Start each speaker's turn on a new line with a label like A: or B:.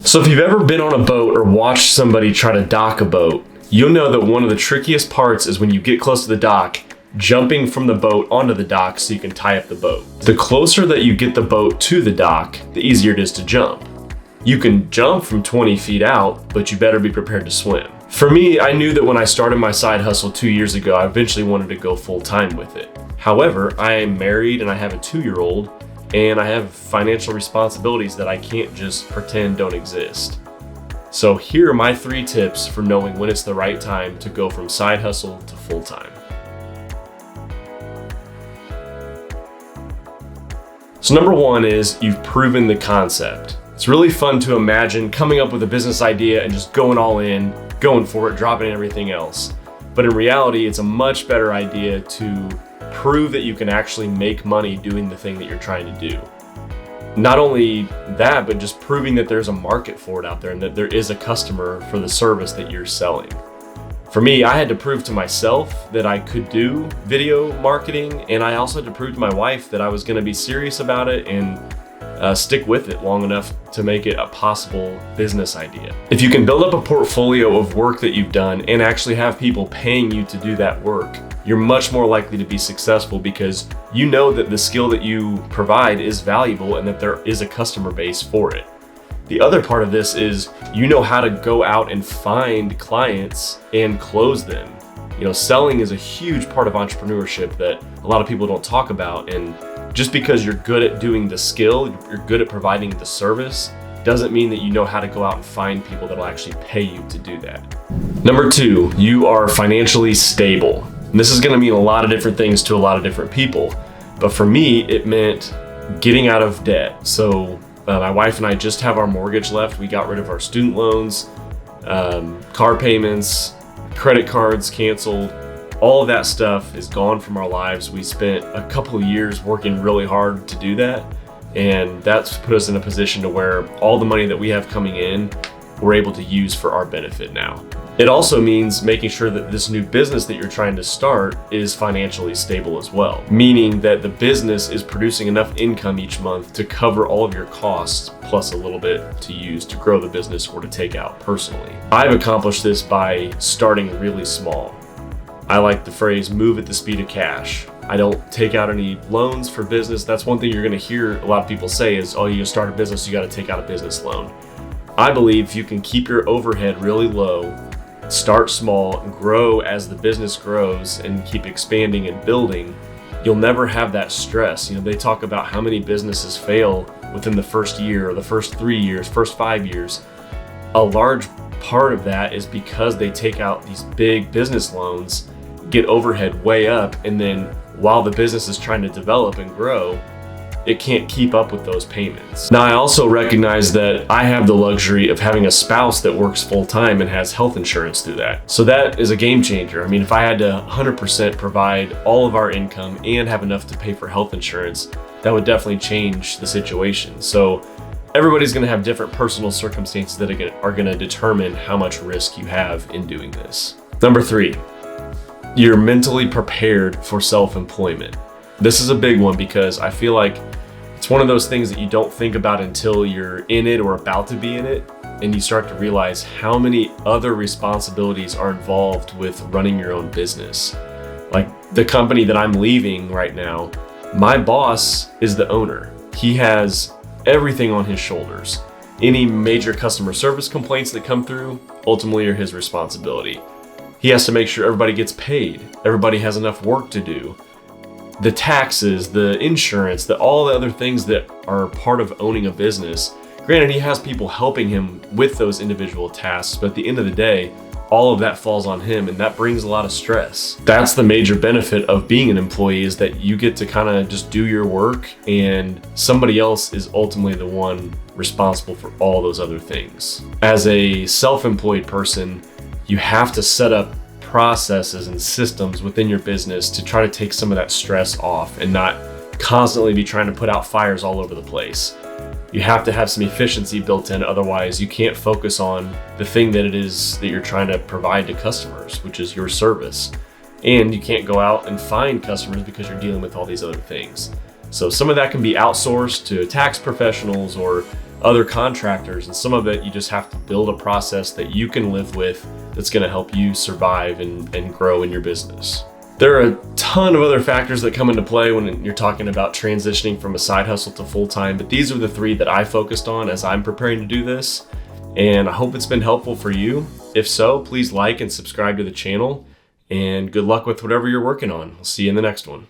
A: So if you've ever been on a boat or watched somebody try to dock a boat, you'll know that one of the trickiest parts is when you get close to the dock, jumping from the boat onto the dock so you can tie up the boat. The closer that you get the boat to the dock, the easier it is to jump. You can jump from 20 feet out, but you better be prepared to swim. For me, I knew that when I started my side hustle 2 years ago, I eventually wanted to go full time with it. However, I am married and I have a 2-year-old, and I have financial responsibilities that I can't just pretend don't exist. So here are my 3 tips for knowing when it's the right time to go from side hustle to full time. So number 1 is you've proven the concept. It's really fun to imagine coming up with a business idea and just going all in, going for it, dropping everything else. But in reality, it's a much better idea to prove that you can actually make money doing the thing that you're trying to do. Not only that, but just proving that there's a market for it out there and that there is a customer for the service that you're selling. For me, I had to prove to myself that I could do video marketing, and I also had to prove to my wife that I was going to be serious about it and stick with it long enough to make it a possible business idea. If you can build up a portfolio of work that you've done and actually have people paying you to do that work, you're much more likely to be successful because you know that the skill that you provide is valuable and that there is a customer base for it. The other part of this is you know how to go out and find clients and close them. You know, selling is a huge part of entrepreneurship that a lot of people don't talk about, and just because you're good at doing the skill, you're good at providing the service, doesn't mean that you know how to go out and find people that'll actually pay you to do that. Number 2, you are financially stable. And this is going to mean a lot of different things to a lot of different people. But for me, it meant getting out of debt. So my wife and I just have our mortgage left. We got rid of our student loans, car payments, credit cards canceled. All of that stuff is gone from our lives. We spent a couple of years working really hard to do that, and that's put us in a position to where all the money that we have coming in, we're able to use for our benefit now. It also means making sure that this new business that you're trying to start is financially stable as well, meaning that the business is producing enough income each month to cover all of your costs, plus a little bit to use to grow the business or to take out personally. I've accomplished this by starting really small. I like the phrase, move at the speed of cash. I don't take out any loans for business. That's one thing you're gonna hear a lot of people say is, oh, you start a business, you gotta take out a business loan. I believe if you can keep your overhead really low, start small, and grow as the business grows and keep expanding and building, you'll never have that stress. You know, they talk about how many businesses fail within the first year or the first 3 years, first 5 years. A large part of that is because they take out these big business loans, get overhead way up, and then while the business is trying to develop and grow, it can't keep up with those payments. Now, I also recognize that I have the luxury of having a spouse that works full time and has health insurance through that. So that is a game changer. I mean, if I had to 100% provide all of our income and have enough to pay for health insurance, that would definitely change the situation. So everybody's gonna have different personal circumstances that are gonna determine how much risk you have in doing this. Number 3, you're mentally prepared for self-employment. This is a big one because I feel like it's one of those things that you don't think about until you're in it or about to be in it, and you start to realize how many other responsibilities are involved with running your own business. Like the company that I'm leaving right now, my boss is the owner. He has everything on his shoulders. Any major customer service complaints that come through ultimately are his responsibility. He has to make sure everybody gets paid, everybody has enough work to do. The taxes, the insurance, all the other things that are part of owning a business. Granted, he has people helping him with those individual tasks, but at the end of the day, all of that falls on him, and that brings a lot of stress. That's the major benefit of being an employee, is that you get to kind of just do your work, and somebody else is ultimately the one responsible for all those other things. As a self-employed person, you have to set up processes and systems within your business to try to take some of that stress off and not constantly be trying to put out fires all over the place. You have to have some efficiency built in, otherwise you can't focus on the thing that it is that you're trying to provide to customers, which is your service. And you can't go out and find customers because you're dealing with all these other things. So some of that can be outsourced to tax professionals or other contractors, and some of it you just have to build a process that you can live with that's going to help you survive and grow in your business. There are a ton of other factors that come into play when you're talking about transitioning from a side hustle to full-time, but these are the three that I focused on as I'm preparing to do this, and I hope it's been helpful for you. If so, please like and subscribe to the channel, and good luck with whatever you're working on. I'll see you in the next one.